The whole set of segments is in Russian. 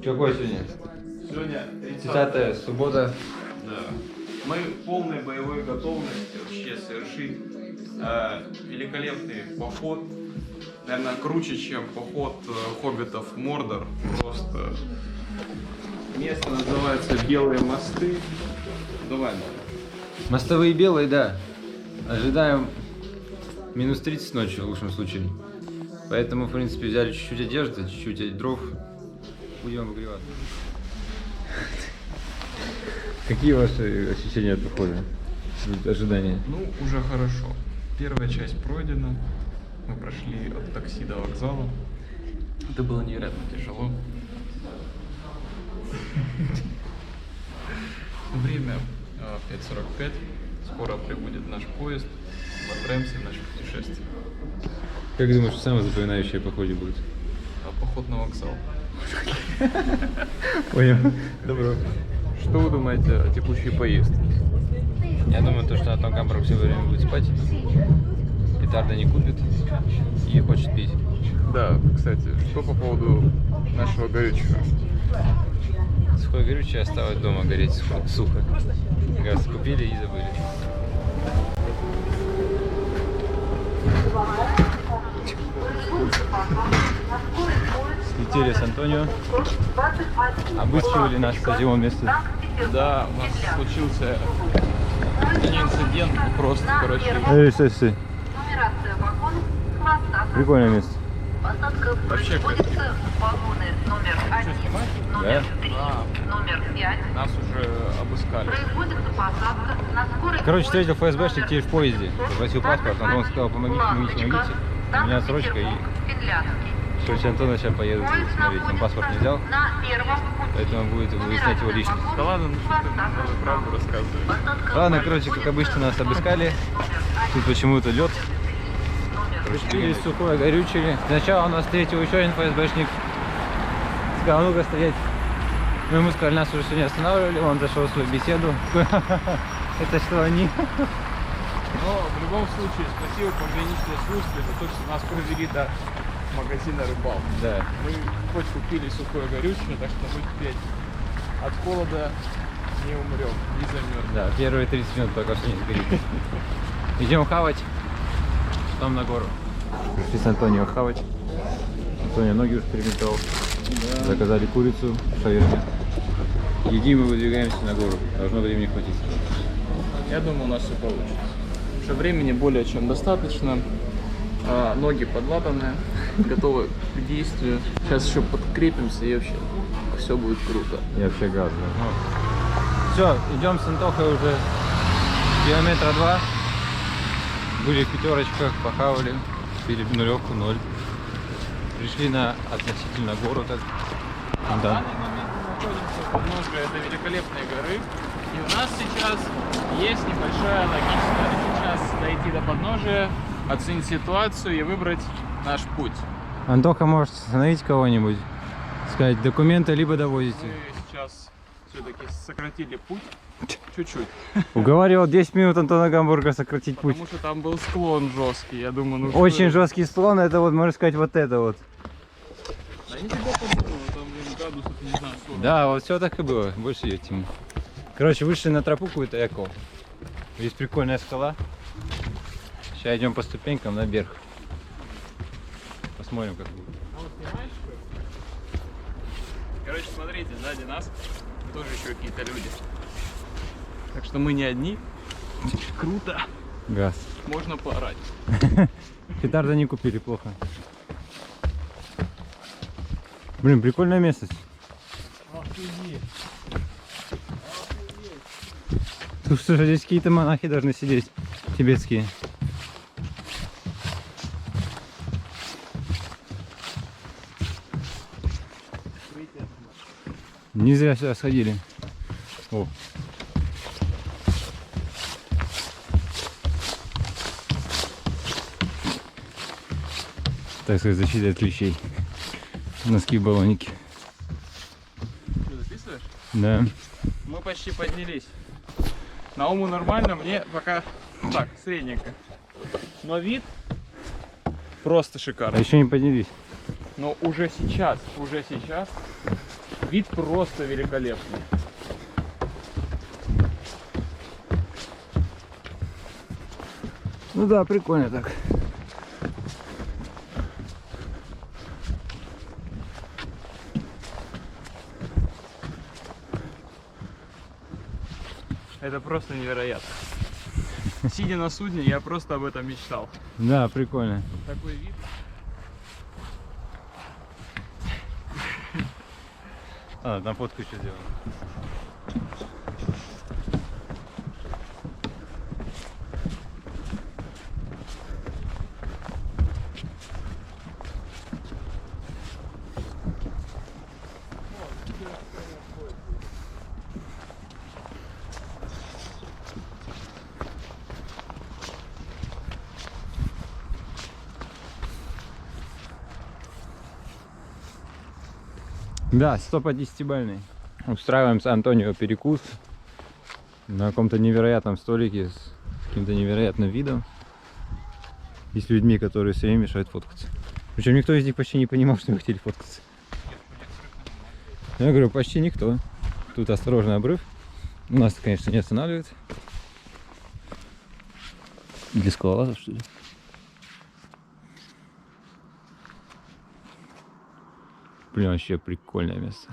Какой сегодня? Сегодня 30-я суббота. Да. Мы в полной боевой готовности вообще совершить великолепный поход. Наверное, круче, чем поход хоббитов в Мордор. Просто место называется Белые мосты. Давай. Мостовые белые, да. Ожидаем минус 30 ночью в лучшем случае. Поэтому, в принципе, взяли чуть-чуть одежды, чуть-чуть дров. Будем обогреваться. Какие ваши ощущения от похода? Ожидания? Ну, уже хорошо. Первая часть пройдена. Мы прошли от такси до вокзала. Это было невероятно тяжело. Время 5:45. Скоро прибудет наш поезд. Мы отправимся в наше путешествие. Как думаешь, что самое запоминающее в походе будет? Поход на вокзал. Понял. Добро. Что вы думаете о текущей поездке? Я думаю, то, что Антон Камбров все время будет спать, петарда не купит и хочет пить. Да, кстати, что по поводу нашего горючего? Сухое горючее осталось дома гореть сухо. Газ купили и забыли. Слетели с Антонио. Обыскивали наш стадион вместе. Да, у нас случился не инцидент, просто, короче. Стой. Прикольное место. Вообще Находится вагоны номер 1, номер 3, номер 5. Нас уже обыскали. Производится посадка на скорой... Короче, встретил ФСБшник теперь в поезде. Попросил паспорт, Антон сказал, помогите. У меня срочка и... Короче, Антон сейчас поедет смотреть, он паспорт не взял, поэтому будет выяснять его личность. Да ладно, ну что ты нам правду рассказываешь? Ладно, короче, как обычно нас обыскали. Тут почему-то лед. Короче, сухое горючее. Сначала у нас встретил еще один ФСБшник. Сказал, ну-ка стоять. Мы ему сказали, нас уже сегодня останавливали. Он зашел в свою беседу. Это что они? Но в любом случае, спасибо пограничной службе за то, что нас провели до магазина рыбалки. Да. Мы хоть купили сухое горючее, так что мы теперь от холода не умрем, не замерзнем. Да, первые 30 минут пока что не сгорит. Идем хавать, потом на гору. Пришли с Антонио хавать. Антонио ноги уже переметал. Да. Заказали курицу, шаверме. Едим и выдвигаемся на гору. Должно времени хватить. Я думаю, у нас все получится. Уже времени более чем достаточно. Ноги подлатаны, готовы к действию. Сейчас еще подкрепимся и вообще все будет круто. Я вообще газ. Все, идем с Антохой уже километра 2. Были в пятерочках, похавали, пили нулевку, 0. Пришли на относительно гору так. Да. В данный момент мы находимся у подножия этой великолепной горы. И у нас сейчас есть небольшая логическая сейчас дойти до подножия, оценить ситуацию и выбрать наш путь. Антоха может остановить кого-нибудь, сказать, документы либо довозите. Мы сейчас все-таки сократили путь чуть-чуть. Уговаривал 10 минут Антона Гамбурга сократить путь. Потому что там был склон жесткий, я думаю, ну Очень жесткий склон, это вот, можно сказать, вот это вот. Да я никогда подумал, там, блин, градусов, не знаю, 40. Да, вот все так и было, больше этим. Короче, вышли на тропу какую-то эко. Здесь прикольная скала. Сейчас идем по ступенькам наверх. Посмотрим, как будет. А вот снимаешь что? Короче, смотрите, сзади нас тоже еще какие-то люди. Так что мы не одни. Круто. Газ. Можно поорать. Петарда не купили, плохо. Блин, прикольное место. Слушай, что здесь какие-то монахи должны сидеть, тибетские. Не зря сюда сходили. О. Так сказать, защита от лещей. Носки в баллонике. Что, записываешь? Да. Мы почти поднялись. Науму нормально, мне пока так, средненько. Но вид просто А шикарный. еще не поднялись. Но уже сейчас Вид просто великолепный. Ну да, прикольно так. Это просто невероятно. Сидя на судне, я просто об этом мечтал. Да, прикольно. Такой вид. А, там фотку еще сделал. Да, 100 по 10-бальный. Устраиваем с Антонио перекус на каком-то невероятном столике с каким-то невероятным видом и с людьми, которые все время мешают фоткаться. Причем никто из них почти не понимал, что мы хотели фоткаться. Я говорю, почти никто. Тут осторожный обрыв. У нас, конечно, не останавливает. Для скалолазов, что ли? Блин, вообще прикольное место.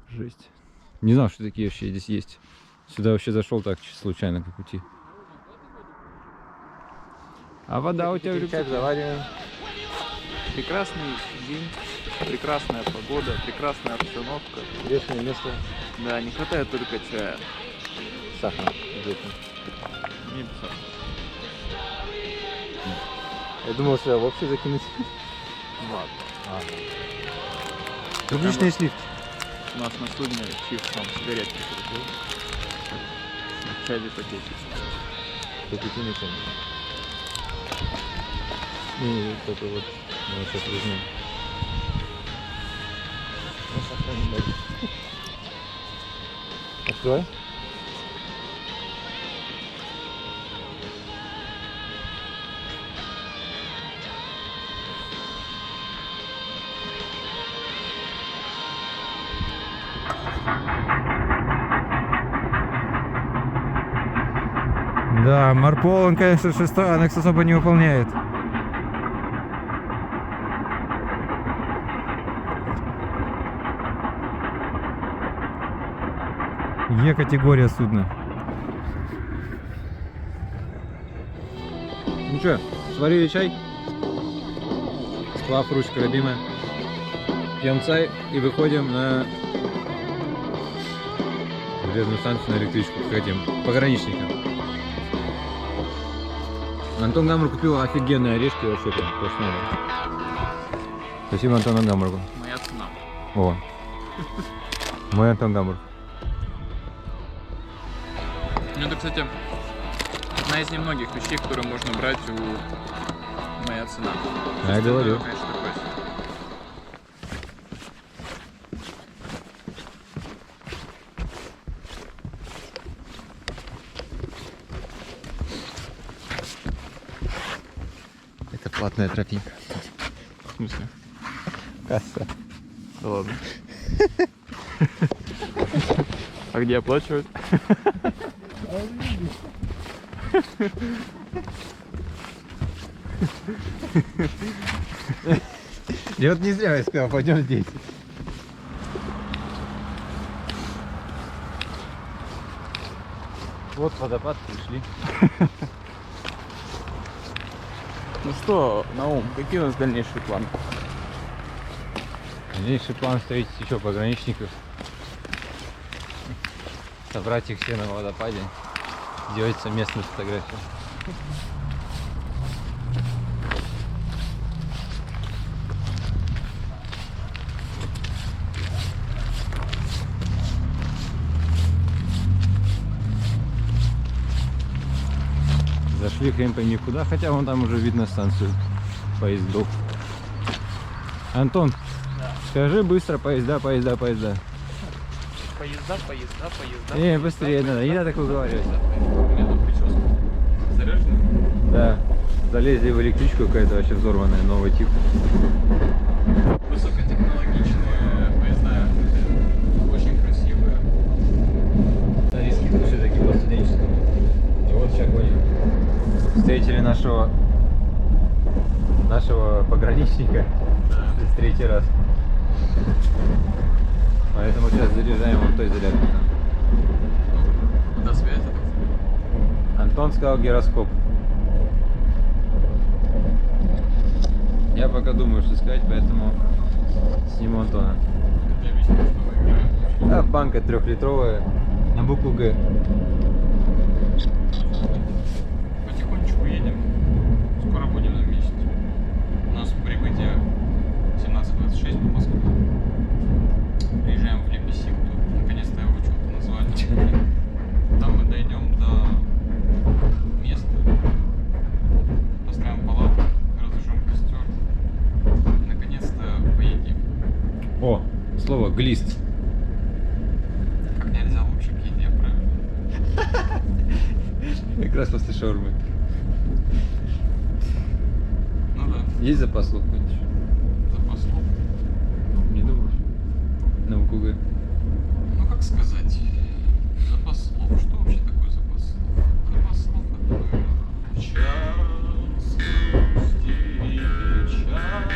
Жесть. Не знал, что такие вообще здесь есть. Сюда вообще зашел так, случайно по пути. А вода у тебя в рюкзак завариваем. Прекрасный день, прекрасная погода, прекрасная обстановка. Интересное место. Да, не хватает только чая. Сахар обязательно. Не писал. Я думал, что вообще закинуть. Ладно. Клубничный слив. У нас на судне чиф там сигаретки купил. Чай без пакетик. Капитин чай. И вот это вот. Мы сейчас возьмем. Открой. Да, Марпол, он, конечно, шестой, Анекс особо не выполняет. Е-категория судна. Ну что, сварили чай? Сплав, ручка любимая. Пьем чай и выходим на железную станцию, на электричку. Хотим пограничникам. Антон Гамбург купил офигенные орешки, вообще прям сплошные. Спасибо Антону Гамбургу. Моя цена. О, мой Антон Гамбург. Ну это, кстати, одна из немногих вещей, которые можно брать у моя цена. А я говорю. Конечно, такое. Это платная тропинка. В смысле? Касса. Да ладно. А где оплачивают? Я вот не зря я сказал, пойдем здесь. Вот водопад, пришли. Ну что, Наум, какие у нас дальнейшие планы? Дальнейший план встретить еще пограничников. Собрать их все на водопаде. Сделать совместную фотографию. Зашли хрен пойми куда, хотя вон там уже видно станцию поездов. Антон, Да. скажи быстро поезда. Поезда. Быстрее надо, не надо так выговаривать. У меня тут прическа заряжена. Да, залезли в электричку какая-то вообще взорванная, новый тип. Высокотехнологичные нашего пограничника в третий раз. Поэтому сейчас заряжаем вот той зарядкой. До связи. Антон сказал гироскоп. Я пока думаю, что сказать, поэтому сниму Антона. Я объясню, что мы играем. А банка 3-литровая на букву Г. Потихонечку едем. Скоро будем на месте. У нас прибытие 17:26 по Москве. Приезжаем в Лепесикту. Наконец-то его что-то назвали. Там мы дойдем до места. Поставим палатку, разожжем костер. Наконец-то поедим. О, слово глист. Как нельзя лучше к еде, правильно? Как раз после шаурмы. Ну да, Есть запас слов какой-нибудь? запас слов. Не думаешь? На букву Г. Ну как сказать? Запас слов. Что вообще такое запас слов? Запас слов это час грусти и печали.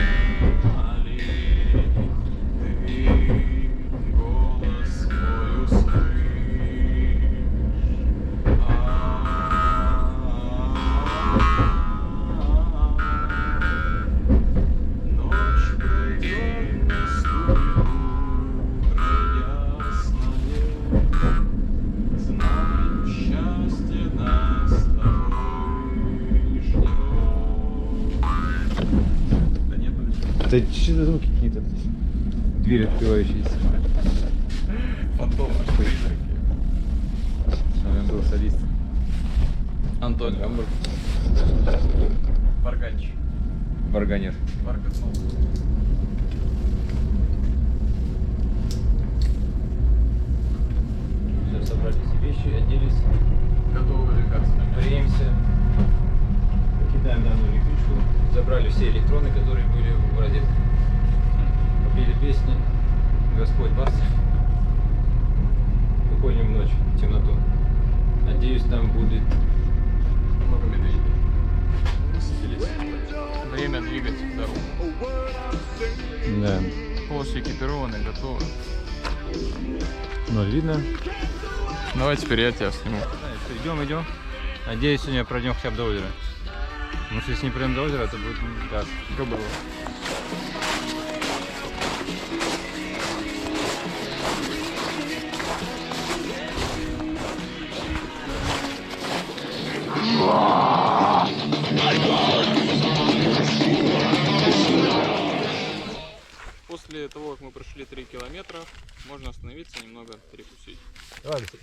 Ты голос свой услышь. Ночь пройдет, наступит утро ясное. Знаем, счастье нас с тобой ждет. Да нет, Это что за звуки какие-то? Дверь открывающиеся. фантомы, призраки. С вами был солист. Антон Гамбург. Барганч. Барганер. Баргатнул. Все, собрали все вещи, оделись. Готовы выдвигаться на место. Бреемся. Покидаем данную электричку. Забрали все электроны, которые были в розетке. Попели песни. Господь бас. Уходим в ночь, в темноту. Надеюсь, там будет... Много медведей. Высадились. Время двигать в дорогу. Да. Полностью экипированы, готовы. Ноль видно. Давай теперь я тебя сниму. Идем. Надеюсь, сегодня пройдем хотя бы до озера. Потому что если не пройдем до озера, то будет газ. Как было? После того, как мы прошли 3 километра, можно остановиться, немного перекусить. Давай, Алексей.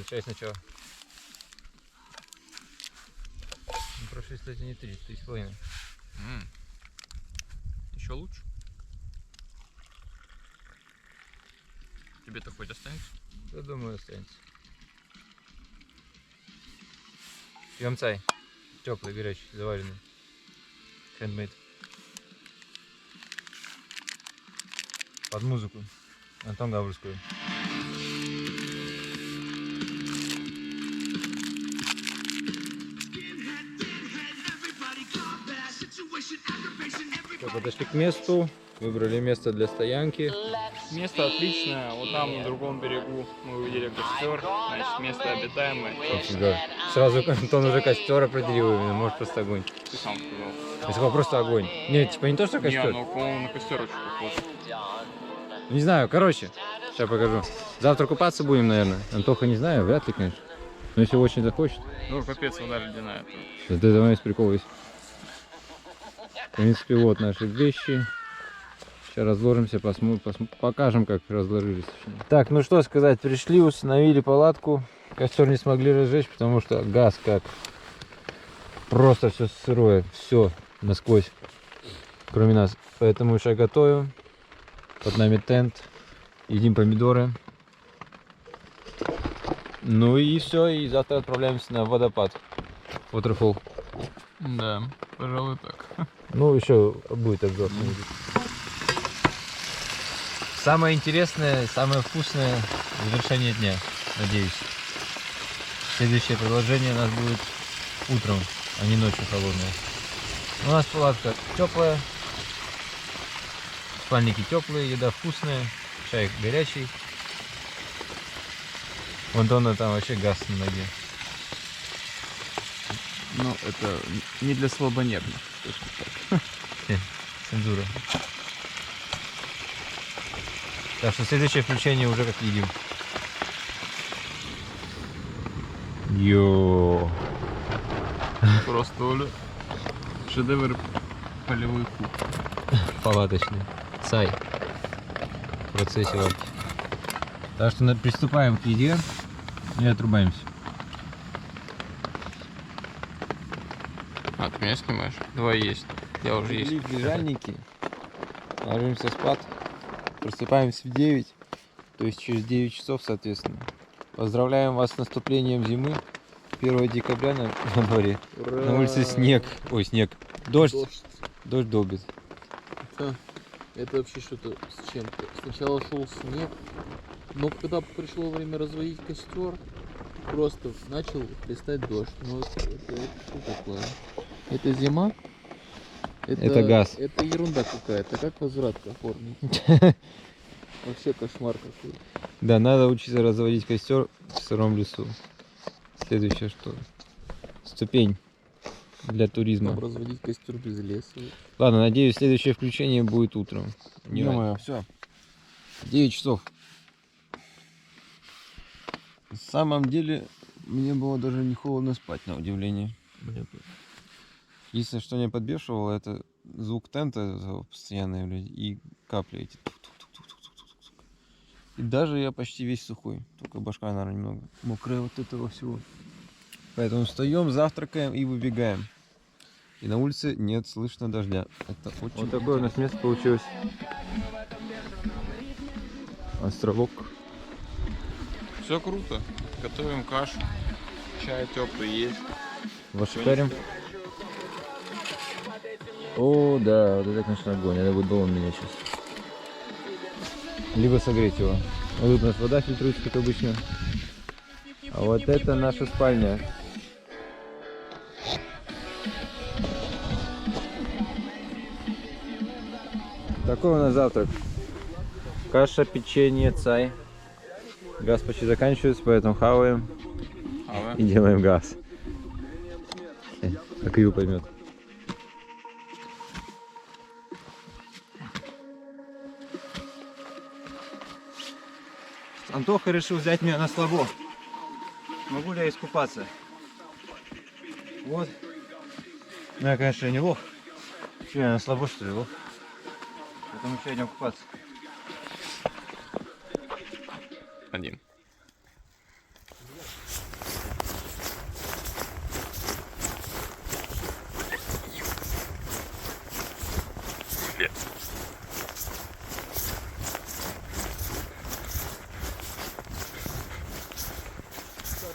Чай сначала. Мы прошли, кстати, не 3, 3,5. Еще лучше. Тебе-то хоть останется? Я думаю, останется. Пьем чай. Теплый, горячий, заваренный. Handmade. Под музыку. Антон Гаврскую. Подошли к месту, выбрали место для стоянки. Место отличное. Вот там на другом берегу мы увидели костер. Значит, место обитаемое. Да. Сразу Антон уже костер определил именно, может просто огонь. Ты сам сказал. Я сказал просто огонь. Нет, типа не то, что Не, костер. ну, по-моему, на костер очень похоже. Не знаю, короче, сейчас покажу. Завтра купаться будем, наверное. Антоха не знаю, вряд ли, конечно. Но если очень захочет. Ну, капец, вода ледяная. Вот это весь прикол есть. В принципе, вот наши вещи. Сейчас разложимся, покажем, как разложились. Так, ну что сказать, пришли, установили палатку. Костер не смогли разжечь, потому что газ как. Просто все сырое, все насквозь, кроме нас. Поэтому сейчас готовим. Под нами тент, едим помидоры. Ну и все, и завтра отправляемся на водопад. Waterfall. Да, пожалуй так. Ну, еще будет обзор. Самое интересное, самое вкусное завершение дня, надеюсь. Следующее предложение у нас будет утром, а не ночью холодное. У нас палатка теплая, спальники теплые, еда вкусная, чай горячий. Вон Дона там вообще газ на ноге. Ну, это не для слабонервных. Цензура. Так что следующее включение уже как едим. Йо. Просто, Оля, шедевр полевой кухни. Палаточный. Цай. В процессе варки. Так что приступаем к еде и отрубаемся. А, ты меня снимаешь? Давай есть. Я уже есть. Лежальники. Ложимся спать. Просыпаемся в 9. То есть через 9 часов, соответственно. Поздравляем вас с наступлением зимы. 1 декабря на дворе. Ура! На улице снег. Ой, снег. Дождь. Дождь долбит. Это вообще что-то с чем-то. Сначала шел снег, но когда пришло время разводить костер, просто начал хлестать дождь. Ну это что такое? Это зима? Это газ. Это ерунда какая-то. Как возврат оформить? Вообще кошмар какой. Да, надо учиться разводить костер в сыром лесу. Следующее что? Ступень для туризма. Там разводить костер без леса. Ладно, надеюсь, следующее включение будет утром. Не Ё-моё. все. 9 часов. На самом деле, мне было даже не холодно спать, на удивление. Единственное, что меня подбешивало, это звук тента постоянный, блядь, и капли эти. Тук-тук-тук-тук-тук-тук. И даже я почти весь сухой, только башка, наверное, немного мокрая от этого всего. Поэтому встаем, завтракаем и выбегаем. И на улице нет слышно дождя. Это очень... Вот такое у нас место получилось. Островок. Все круто. Готовим кашу. Чай теплый есть. Лошадарим. О, да, вот это, конечно, огонь. Надо будет баллон менять сейчас. Либо согреть его. Вот тут у нас вода фильтруется, как обычно. А вот это наша спальня. Такой у нас завтрак. Каша, печенье, цай. Газ почти заканчивается, поэтому хаваем и делаем газ. Как Ю поймет. Антоха решил взять меня на слабо. Могу ли я искупаться? Вот. Ну, я, конечно, не лох. Что, я на слабо, что ли, лох? Поэтому еще идем купаться. Один.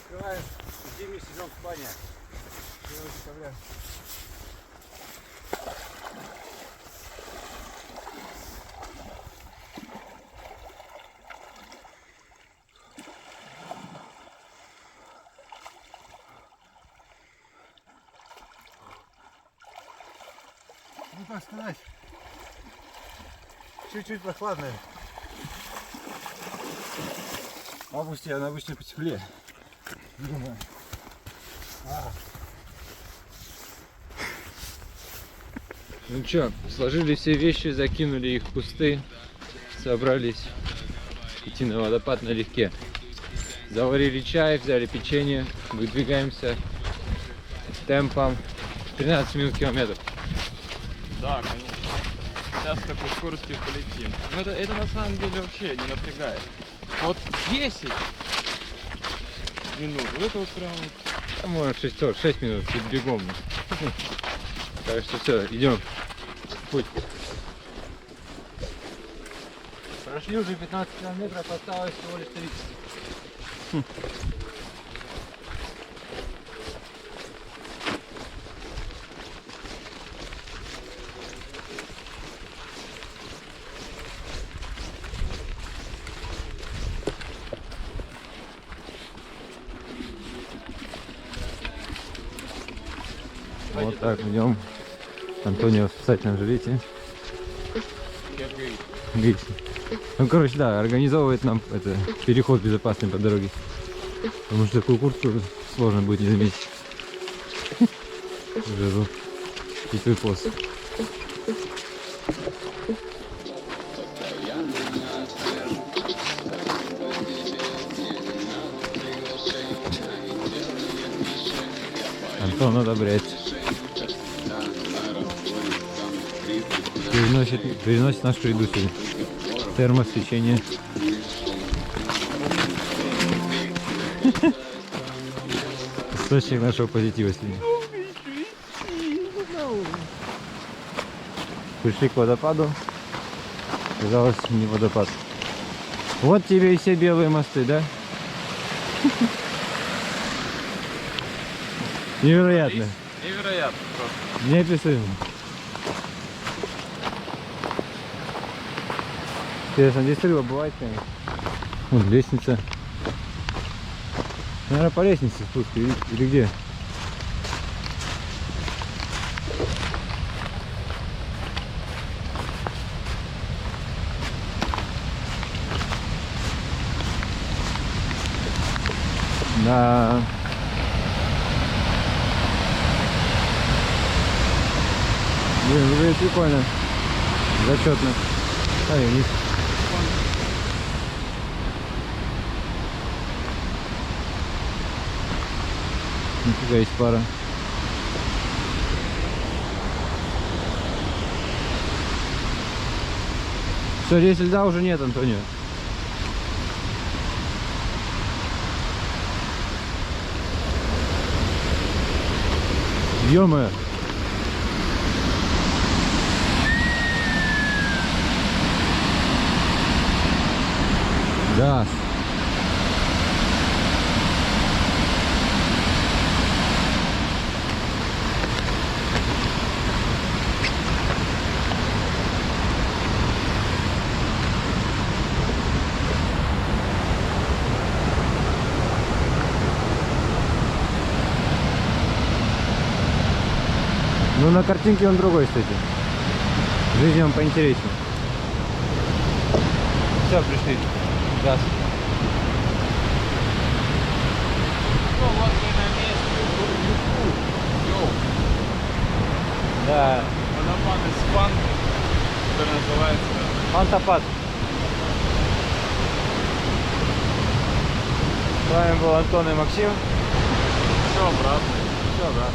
Открываем зимний сезон купания. Ну как сказать, чуть-чуть прохладно. В августе она обычно потеплее. Думаю. Ну чё, сложили все вещи, закинули их в кусты, собрались идти на водопад налегке. Заварили чай, взяли печенье, выдвигаемся темпом 13 минут километров. Да, конечно. Сейчас с такой скоростью полетим. Но это на самом деле вообще не напрягает. Вот 10 минут, вот это вот прям... А может 6 минут, чуть бегом. Так что все, идем в путь. Прошли уже 15 километров, осталось всего лишь 30. Вот так идем. Антонио в спасательном жилете. Гейс. Ну, короче, да, организовывает нам это переход безопасный по дороге. Потому что такую куртку сложно будет не заметить. Жару. И твой пост. Антон одобряет. Переносит нашу еду сегодня. Термос, печенье. Источник нашего позитива сегодня. Пришли к водопаду. Казалось, не водопад. Вот тебе и все белые мосты, да? Невероятно. Невероятно просто. Неописуемо. Интересно, здесь рыба бывает, конечно. Вот лестница. Наверное, по лестнице спуск или где? Да. Блин, выглядит прикольно. Зачетно. Ай, вниз. Нифига, есть пара. Все, здесь льда уже нет, Антонио. Ё-моё. Да. Ну, на картинке он другой, кстати. В жизни он поинтереснее. Все, пришли. Газ. Ну вот мы на месте. Йоу. Да. Водопад из Фанты, который называется... Фантапад. С вами был Антон и Максим. Все обратно. Все, брат.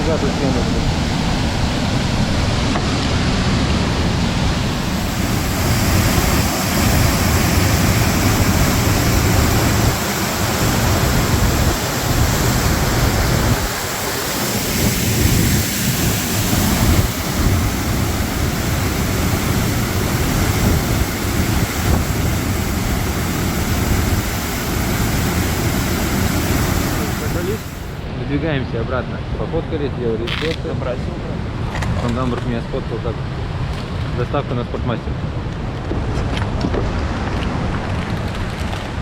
Да, тут стены будут. Выдвигаемся обратно. Пофоткали, сделали фото. Там Гамбург меня сфоткал как доставка на Спортмастер.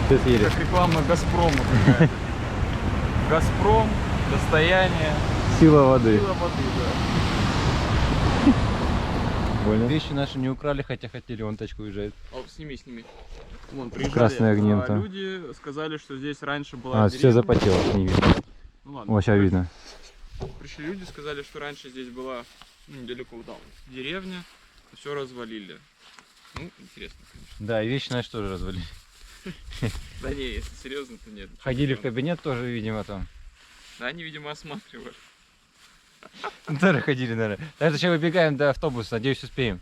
Все съели. Как реклама Газпрома какая-то. Газпром, достояние, Сила воды. сила воды, да. Больно. Вещи наши не украли, хотя хотели, вон тачку уезжает. О, сними. Вон, приезжали, Красные огни там. люди сказали, что здесь раньше была Все деревня. запотело, не видно. Ну ладно. О, сейчас видно. Пришли люди, сказали, что раньше здесь была, ну, недалеко вдал, деревня, все развалили. Ну, интересно, конечно. Да, и вещи наши тоже развалили. Да не, если серьезно, то нет. Ходили в кабинет тоже, видимо, там. Да, они, видимо, осматривают. Тоже ходили, наверное. Так что сейчас выбегаем до автобуса, надеюсь, успеем.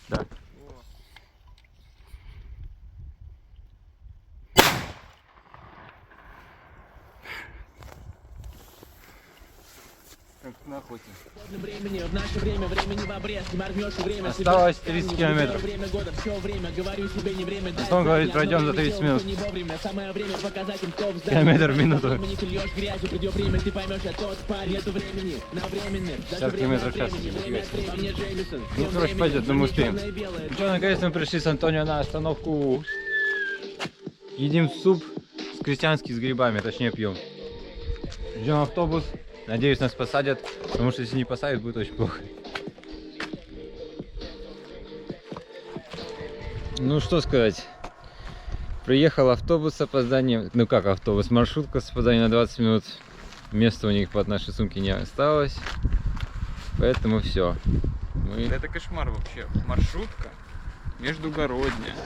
Да. Как на охоте. Времени, в наше время, времени в обрез, не моргнешь и время Осталось себя. 30 километров. Время года, все время, говорю себе, не время. Антон говорит, пройдем за 30 минут. Не вовремя, самое время показать им, кто вздохнет. Километр в минуту. Времени ты льешь грязью, придет время, ты поймешь, я тот парень, нету времени, на времени. 50 километров в час. По мне Джеймисон. Ну, короче, пойдет, но мы успеем. Ну что, наконец-то мы пришли с Антонио на остановку. Едим суп с крестьянский с грибами, точнее пьем. Ждем автобус. Надеюсь, нас посадят, потому что если не посадят, будет очень плохо. Ну что сказать. Приехал автобус с опозданием. Ну как автобус? Маршрутка с опозданием на 20 минут. Места у них под нашей сумки не осталось. Поэтому все. Мы... Это кошмар вообще. Маршрутка междугородняя.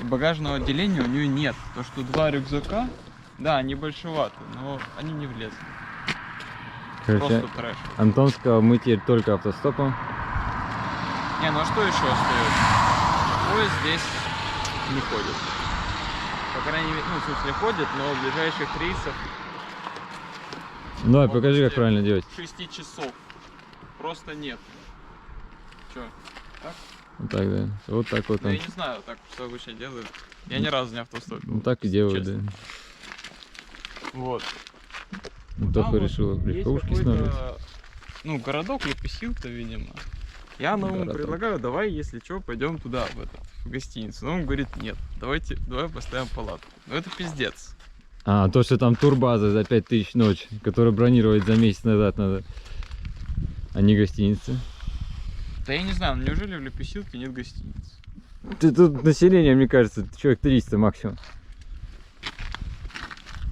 И багажного отделения у нее нет. То, что 2 рюкзака, да, они большеваты, но они не влезли. Короче, Просто трэш. Антон сказал, мы теперь только автостопом. Не, ну а что еще остается? Поезд здесь не ходит. По крайней мере, ну, в смысле, ходит, но ближайших рейсов Ну, давай, Вот покажи, как после правильно делать. 6 часов просто нет. Че? Вот так, да. Вот так вот Ну, он. я не знаю, так что обычно делают. Я ни разу не автостопил. Ну так и делают, честно. да. Вот. Тоха Там решила вот есть легковушки какой-то, снова. ну, городок Лепесил-то, видимо. Я ему Городок. предлагаю, давай, если что, пойдем туда, в гостиницу. Но он говорит, нет, давай поставим палатку. Ну это пиздец. А, то, что там турбаза за 5000 ночь, которую бронировать за месяц назад надо. А не гостиница. Да я не знаю, ну неужели в Лепесилке нет гостиниц? Ты тут население, мне кажется, человек 300 максимум.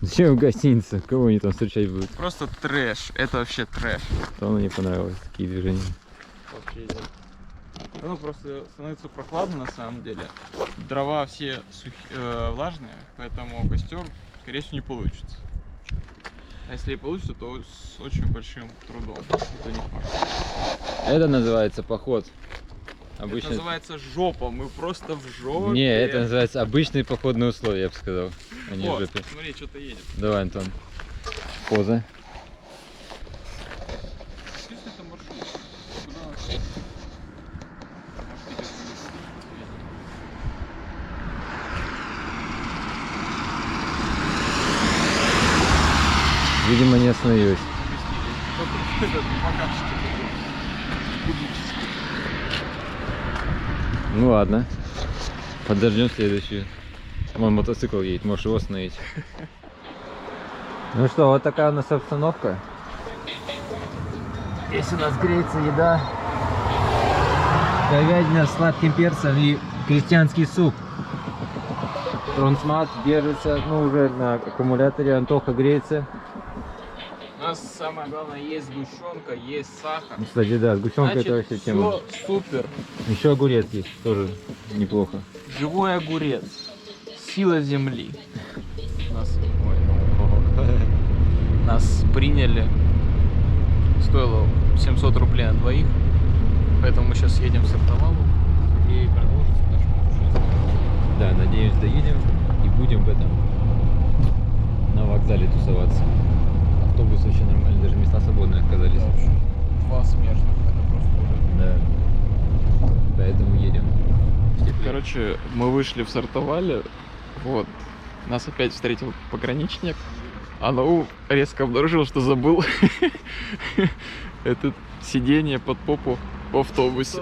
Зачем в гостинице? Кого они там встречать будут? Просто трэш, это вообще трэш. Кому не понравилось такие движения. Вообще, ну просто становится прохладно на самом деле. Дрова все влажные, поэтому костер, скорее всего, не получится. А если и получится, то с очень большим трудом. Это не факт. Это называется поход. Это Обычно... называется жопа, мы просто в жопе. Не, это называется обычные походные условия, я бы сказал. А не Вот, жопе. смотри, что-то едет. Давай, Антон. Поза. Чисто это маршрут. Куда он едет? Видимо, не остановилась. Этот багажчик. Ну ладно. Подождем следующую. Вон мотоцикл едет, можешь его остановить. Ну что, вот такая у нас обстановка. Здесь у нас греется еда. Говядина с сладким перцем и крестьянский суп. Трансмат держится, ну уже на аккумуляторе. Антоха греется. У нас самое главное, есть сгущенка, есть сахар. Кстати, да, сгущенка это вообще тема. Все супер. Еще огурец есть, тоже неплохо. Живой огурец. Сила земли. Нас приняли. Стоило 700 рублей на двоих. Поэтому мы сейчас едем в Сартовалу и продолжим наше путешествие. Да, надеюсь, доедем и будем в этом на вокзале тусоваться. Автобус вообще нормально, даже места свободные оказались. Два смежных, это просто уже. Да. Поэтому едем. Короче, мы вышли в Сартовале. Вот. Нас опять встретил пограничник. А Наум резко обнаружил, что забыл это сиденье под попу в автобусе.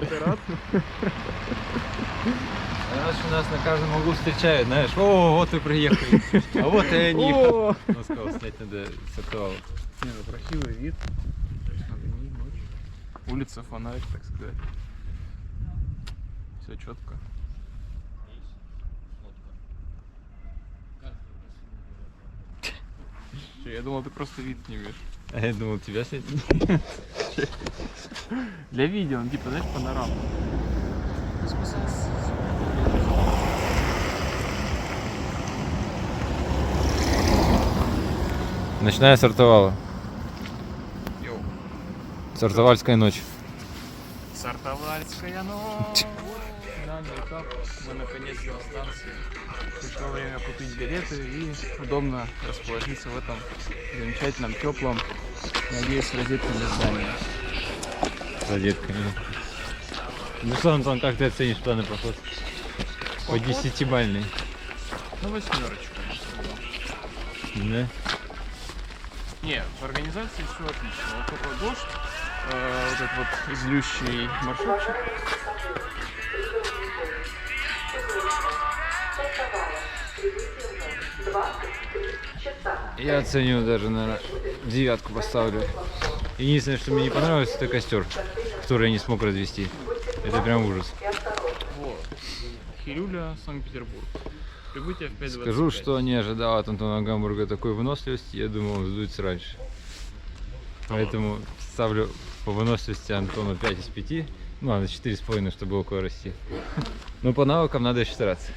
У нас на каждом углу встречают, знаешь, о, вот и приехали, а вот и они. Он сказал, снять надо с актуала. Не, ну красивый вид. Надо не ночь. Улица, фонарик, так сказать. Все четко. Я думал, ты просто вид снимешь. А я думал, тебя снять. Для видео, он типа, знаешь, панорама. Ночная сортовала. Йоу. Сортовальская ночь. Сартовальская ночь. Данный этап. Мы наконец на станции. Пришло время купить билеты и удобно расположиться в этом замечательном, теплом, надеюсь, с розетками здания. С розетками. Ну что, Антон, как ты оценишь планы поход? По 10-бальный. Ну, 8. Да? Не, в организации все отлично. Вот только дождь, вот этот вот излющий маршрутчик. Я оцениваю даже на 9 поставлю. Единственное, что мне не понравилось, это костер, который я не смог развести. Это прям ужас. Вот. Хирюля, Санкт-Петербург. Прибытие в 5:25. Скажу, что не ожидал от Антона Гамбурга такой выносливости. Я думал, он сдуется раньше. Поэтому ставлю по выносливости Антону 5 из 5. Ну ладно, 4,5, чтобы около расти. Но по навыкам надо еще стараться.